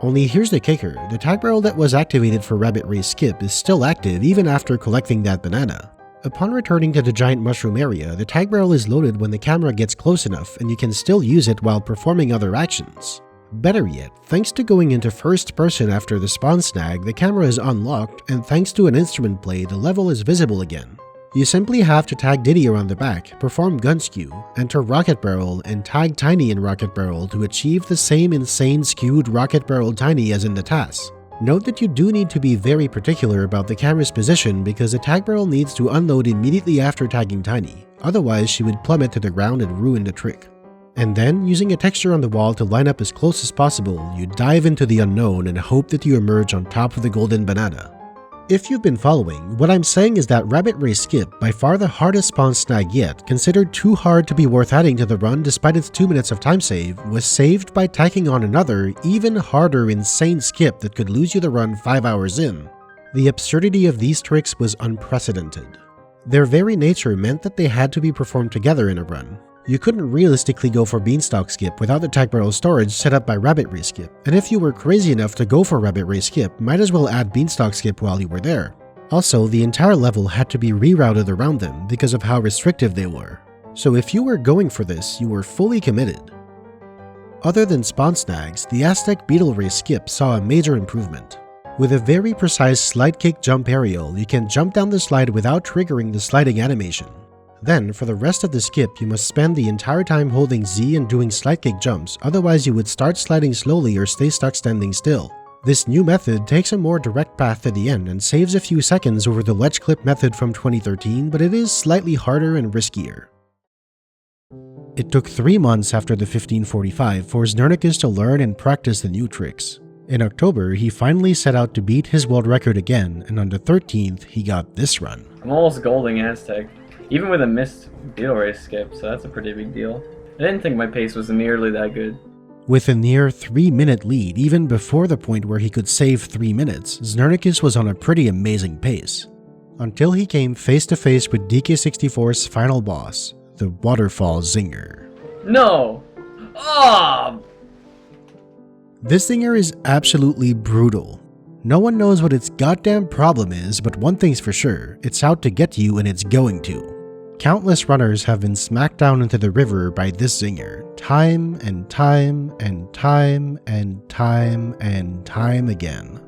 Speaker 1: Only here's the kicker, the tag barrel that was activated for Rabbit Race Skip is still active even after collecting that banana. Upon returning to the giant mushroom area, the tag barrel is loaded when the camera gets close enough and you can still use it while performing other actions. Better yet, thanks to going into first person after the spawn snag, the camera is unlocked, and thanks to an instrument play, the level is visible again. You simply have to tag Diddy around the back, perform gun skew, enter Rocket Barrel, and tag Tiny in Rocket Barrel to achieve the same insane skewed Rocket Barrel Tiny as in the task. Note that you do need to be very particular about the camera's position because the tag barrel needs to unload immediately after tagging Tiny, otherwise she would plummet to the ground and ruin the trick. And then, using a texture on the wall to line up as close as possible, you dive into the unknown and hope that you emerge on top of the golden banana. If you've been following, what I'm saying is that Rabbit Race Skip, by far the hardest spawn snag yet, considered too hard to be worth adding to the run despite its 2 minutes of time save, was saved by tacking on another, even harder insane skip that could lose you the run 5 hours in. The absurdity of these tricks was unprecedented. Their very nature meant that they had to be performed together in a run. You couldn't realistically go for Beanstalk Skip without the tag barrel storage set up by Rabbit Race Skip, and if you were crazy enough to go for Rabbit Race Skip, might as well add Beanstalk Skip while you were there. Also, the entire level had to be rerouted around them because of how restrictive they were. So if you were going for this, you were fully committed. Other than spawn snags, the Aztec Beetle Race Skip saw a major improvement. With a very precise slide kick jump aerial, you can jump down the slide without triggering the sliding animation. Then, for the rest of the skip, you must spend the entire time holding Z and doing slide kick jumps, otherwise you would start sliding slowly or stay stuck standing still. This new method takes a more direct path to the end and saves a few seconds over the ledge clip method from 2013, but it is slightly harder and riskier. It took 3 months after the 1545 for Znernicus to learn and practice the new tricks. In October, he finally set out to beat his world record again, and on the 13th, he got this run.
Speaker 2: I'm almost golding Aztec. Even with a missed Beetle Race Skip, so that's a pretty big deal. I didn't think my pace was nearly that good.
Speaker 1: With a near 3-minute lead, even before the point where he could save 3 minutes, Znernicus was on a pretty amazing pace. Until he came face to face with DK64's final boss, the Waterfall Zinger.
Speaker 2: No! Oh!
Speaker 1: This Zinger is absolutely brutal. No one knows what its goddamn problem is, but one thing's for sure, it's out to get you and it's going to. Countless runners have been smacked down into the river by this Zinger, time and time and time and time and time again.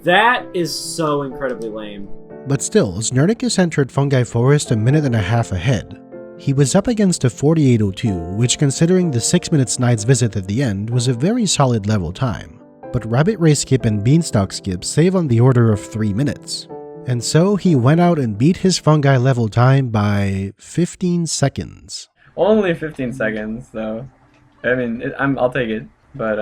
Speaker 5: That is so incredibly lame.
Speaker 1: But still, Znernicus entered Fungi Forest a minute and a half ahead. He was up against a 48:02, which considering the 6-minute Snide's visit at the end was a very solid level time. But Rabbit Race Skip and Beanstalk Skip save on the order of 3 minutes. And so he went out and beat his Fungi level time by 15 seconds.
Speaker 2: Only 15 seconds, though. I mean, I'll take it, but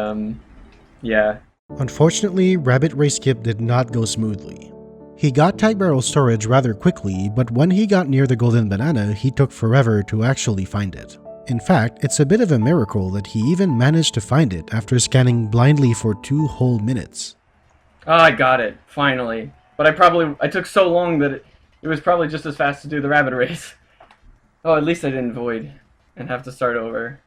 Speaker 2: yeah.
Speaker 1: Unfortunately, Rabbit Race Skip did not go smoothly. He got tag barrel storage rather quickly, but when he got near the golden banana, he took forever to actually find it. In fact, it's a bit of a miracle that he even managed to find it after scanning blindly for 2 whole minutes.
Speaker 2: Oh, I got it, finally. But I took so long that it was probably just as fast to do the rabbit race. Oh, at least I didn't void and have to start over.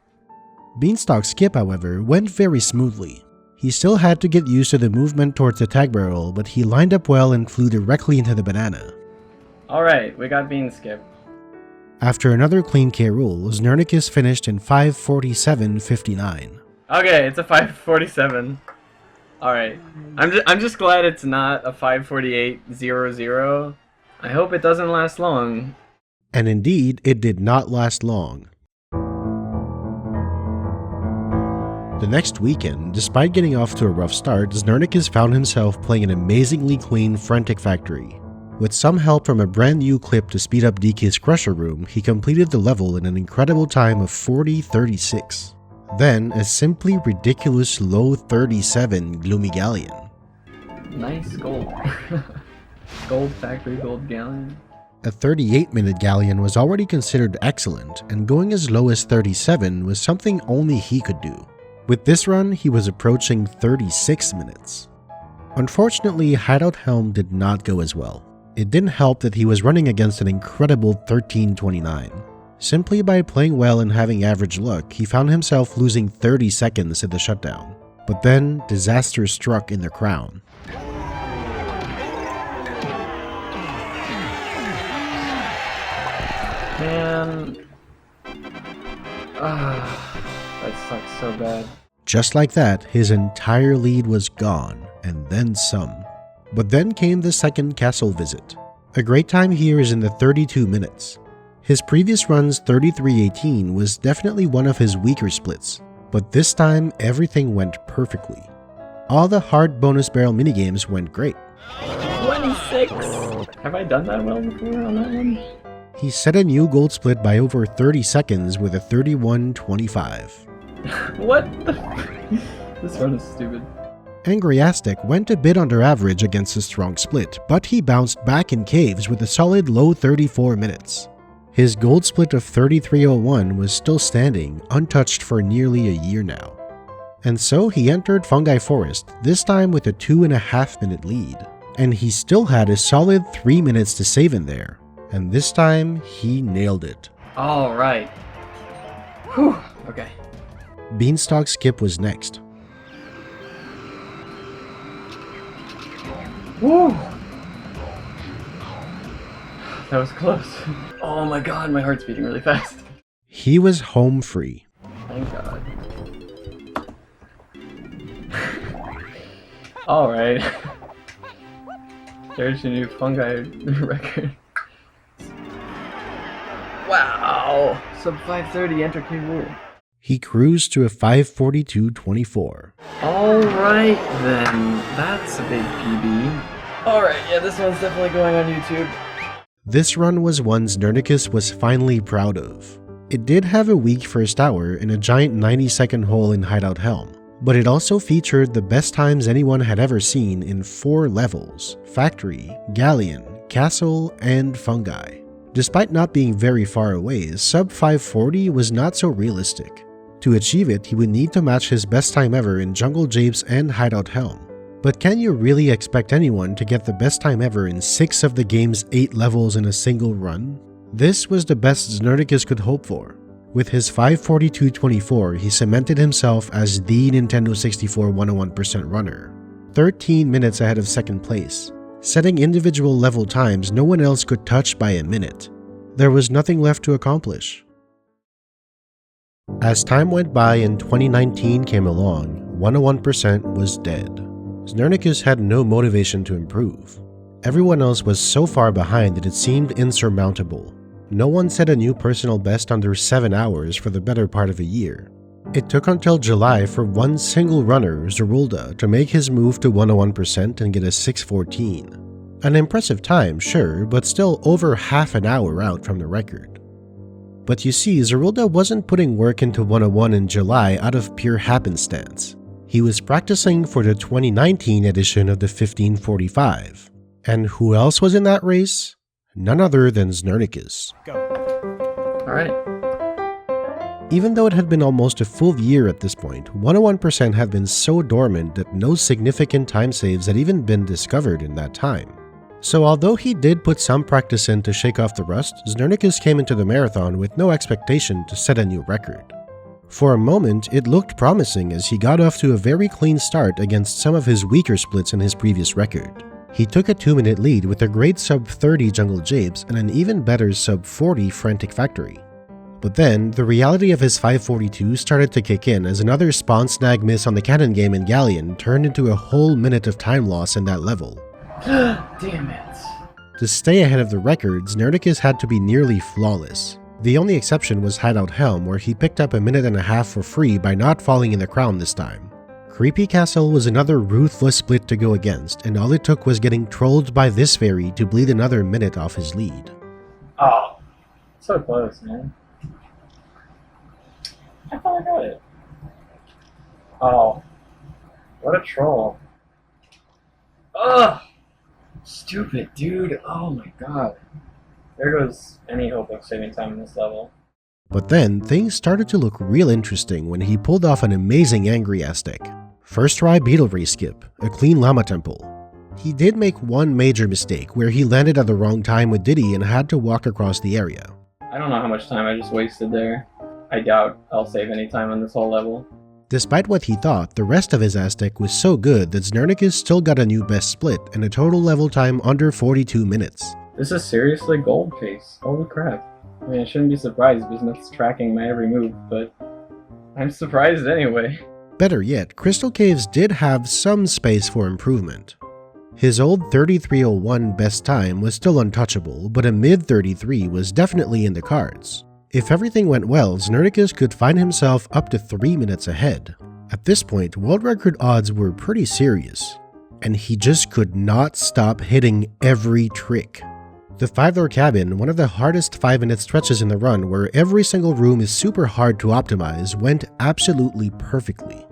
Speaker 1: Beanstalk Skip, however, went very smoothly. He still had to get used to the movement towards the tag barrel, but he lined up well and flew directly into the banana.
Speaker 2: Alright, we got Bean Skip.
Speaker 1: After another clean K roll, Znernicus finished in 5:47.59.
Speaker 2: Okay, it's a 5:47. Alright. I'm just glad it's not a 5:48.00. I hope it doesn't last long.
Speaker 1: And indeed, it did not last long. The next weekend, despite getting off to a rough start, Znernicus found himself playing an amazingly clean Frantic Factory. With some help from a brand new clip to speed up DK's Crusher Room, he completed the level in an incredible time of 40:36. Then, a simply ridiculous low 37 Gloomy Galleon.
Speaker 2: Nice gold. Gold factory, gold galleon.
Speaker 1: A 38-minute Galleon was already considered excellent, and going as low as 37 was something only he could do. With this run, he was approaching 36 minutes. Unfortunately, Hideout Helm did not go as well. It didn't help that he was running against an incredible 13:29. Simply by playing well and having average luck, he found himself losing 30 seconds at the shutdown. But then, disaster struck in the crown.
Speaker 2: Man. That sucks so bad.
Speaker 1: Just like that, his entire lead was gone, and then some. But then came the second castle visit. A great time here is in the 32 minutes. His previous run's 33:18 was definitely one of his weaker splits, but this time everything went perfectly. All the hard bonus barrel minigames went great.
Speaker 2: 26! Have I done that well before on that one?
Speaker 1: He set a new gold split by over 30 seconds with a 31:25.
Speaker 2: What the This run is stupid.
Speaker 1: Angry Aztec went a bit under average against a strong split, but he bounced back in caves with a solid low 34 minutes. His gold split of 33:01 was still standing, untouched for nearly a year now. And so he entered Fungi Forest, this time with a 2.5 minute lead. And he still had a solid 3 minutes to save in there. And this time, he nailed it.
Speaker 2: Alright. Whew, okay.
Speaker 1: Beanstalk Skip was next.
Speaker 2: Woo! That was close. Oh my god, my heart's beating really fast.
Speaker 1: He was home free.
Speaker 2: Thank god. Alright. There's your new fungi record. Wow! Sub 530, enter K rule.
Speaker 1: He cruised to a 5:42.24.
Speaker 2: Alright then, that's a big PB. Alright, yeah, this one's definitely going on YouTube.
Speaker 1: This run was one Znernicus was finally proud of. It did have a weak first hour and a giant 90-second hole in Hideout Helm, but it also featured the best times anyone had ever seen in 4 levels: Factory, Galleon, Castle, and Fungi. Despite not being very far away, sub 540 was not so realistic. To achieve it, he would need to match his best time ever in Jungle Japes and Hideout Helm. But can you really expect anyone to get the best time ever in 6 of the game's 8 levels in a single run? This was the best Znernicus could hope for. With his 5:42.24, he cemented himself as the Nintendo 64 101% runner, 13 minutes ahead of second place, setting individual level times no one else could touch by a minute. There was nothing left to accomplish. As time went by and 2019 came along, 101% was dead. Znernicus had no motivation to improve. Everyone else was so far behind that it seemed insurmountable. No one set a new personal best under 7 hours for the better part of a year. It took until July for one single runner, Zerulda, to make his move to 101% and get a 6:14. An impressive time, sure, but still over half an hour out from the record. But you see, Zerulda wasn't putting work into 101 in July out of pure happenstance. He was practicing for the 2019 edition of the 1545. And who else was in that race? None other than Znernicus.
Speaker 2: Alright.
Speaker 1: Even though it had been almost a full year at this point, 101% had been so dormant that no significant time saves had even been discovered in that time. So although he did put some practice in to shake off the rust, Znernicus came into the marathon with no expectation to set a new record. For a moment, it looked promising as he got off to a very clean start against some of his weaker splits in his previous record. He took a 2-minute lead with a great sub-30 Jungle Japes and an even better sub-40 Frantic Factory. But then, the reality of his 542 started to kick in as another spawn snag miss on the cannon game in Galleon turned into a whole minute of time loss in that level.
Speaker 2: Damn it.
Speaker 1: To stay ahead of the record, Znernicus had to be nearly flawless. The only exception was Hideout Helm, where he picked up a minute and a half for free by not falling in the crown this time. Creepy Castle was another ruthless split to go against, and all it took was getting trolled by this fairy to bleed another minute off his lead.
Speaker 2: Oh, so close, man. I thought I got it. Oh, what a troll. Ugh! Stupid dude. Oh my god. There goes any hope of saving time in this level.
Speaker 1: But then, things started to look real interesting when he pulled off an amazing Angry Aztec. First try Beetle Race skip, a clean Llama Temple. He did make one major mistake where he landed at the wrong time with Diddy and had to walk across the area.
Speaker 2: I don't know how much time I just wasted there. I doubt I'll save any time on this whole level.
Speaker 1: Despite what he thought, the rest of his Aztec was so good that Znernicus still got a new best split and a total level time under 42 minutes.
Speaker 2: This is seriously gold pace. Holy crap. I mean, I shouldn't be surprised because it's tracking my every move, but I'm surprised anyway.
Speaker 1: Better yet, Crystal Caves did have some space for improvement. His old 3301 best time was still untouchable, but a mid-33 was definitely in the cards. If everything went well, Znernicus could find himself up to 3 minutes ahead. At this point, world record odds were pretty serious, and he just could not stop hitting every trick. The 5-door cabin, one of the hardest 5-minute stretches in the run where every single room is super hard to optimize, went absolutely perfectly.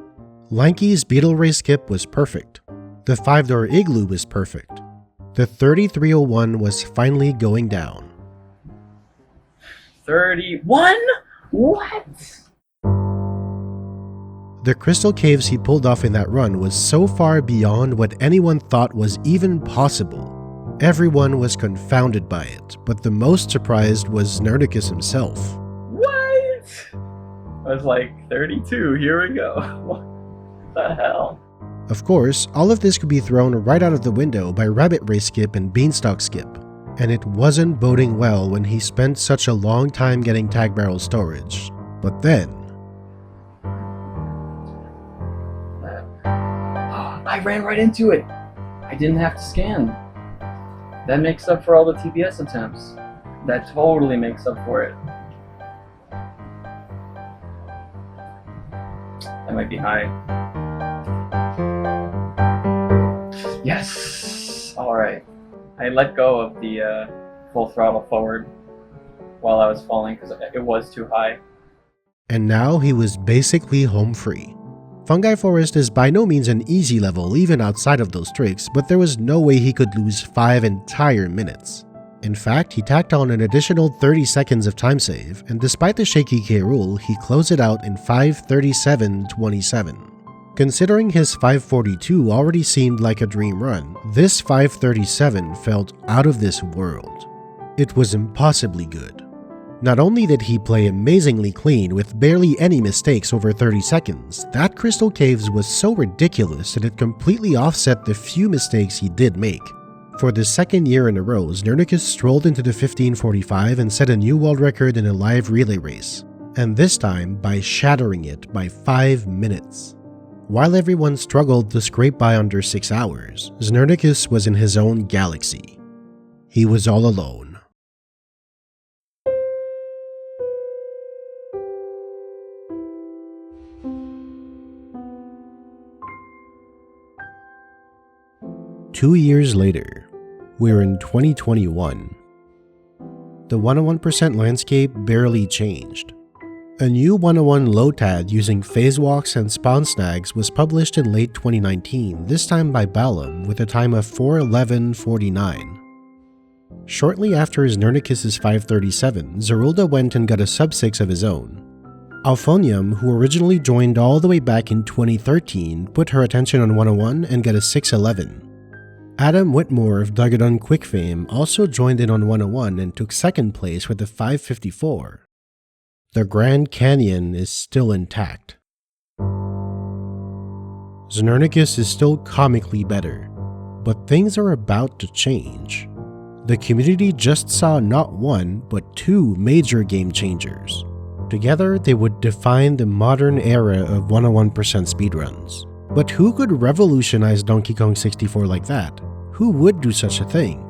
Speaker 1: Lanky's Beetle Race skip was perfect. The 5-door Igloo was perfect. The 3301 was finally going down.
Speaker 2: 31? What?
Speaker 1: The Crystal Caves he pulled off in that run was so far beyond what anyone thought was even possible. Everyone was confounded by it, but the most surprised was Znernicus himself.
Speaker 2: What? I was like, 32, here we go. What the hell?
Speaker 1: Of course, all of this could be thrown right out of the window by Rabbit Race skip and Beanstalk skip. And it wasn't boding well when he spent such a long time getting tag barrel storage. But then...
Speaker 2: I ran right into it! I didn't have to scan. That makes up for all the TPS attempts. That totally makes up for it. That might be high. Yes! Alright. I let go of the full throttle forward while I was falling because it was too high.
Speaker 1: And now he was basically home free. Fungi Forest is by no means an easy level even outside of those tricks, but there was no way he could lose 5 entire minutes. In fact, he tacked on an additional 30 seconds of time save, and despite the shaky K rule, he closed it out in 5:37.27. Considering his 542 already seemed like a dream run, this 537 felt out of this world. It was impossibly good. Not only did he play amazingly clean with barely any mistakes over 30 seconds, that Crystal Caves was so ridiculous that it completely offset the few mistakes he did make. For the second year in a row, Znernicus strolled into the 1545 and set a new world record in a live relay race, and this time by shattering it by 5 minutes. While everyone struggled to scrape by under 6 hours, Znernicus was in his own galaxy. He was all alone. Two years later, we're in 2021. The 101% landscape barely changed. A new 101 low-tad using phase walks and spawn snags was published in late 2019, this time by Balam with a time of 4:11:49. Shortly after Znernicus' 537, Zerulda went and got a sub-6 of his own. Alphonium, who originally joined all the way back in 2013, put her attention on 101 and got a 6:11. Adam Whitmore of Dogadon Quick fame also joined in on 101 and took second place with a 5:54. The Grand Canyon is still intact. Znernicus is still comically better. But things are about to change. The community just saw not one, but two major game changers. Together, they would define the modern era of 101% speedruns. But who could revolutionize Donkey Kong 64 like that? Who would do such a thing?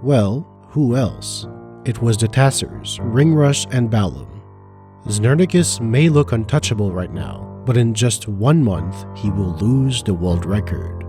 Speaker 1: Well, who else? It was the Tassers, Ringrush, and Balum. Znernicus may look untouchable right now, but in just 1 month, he will lose the world record.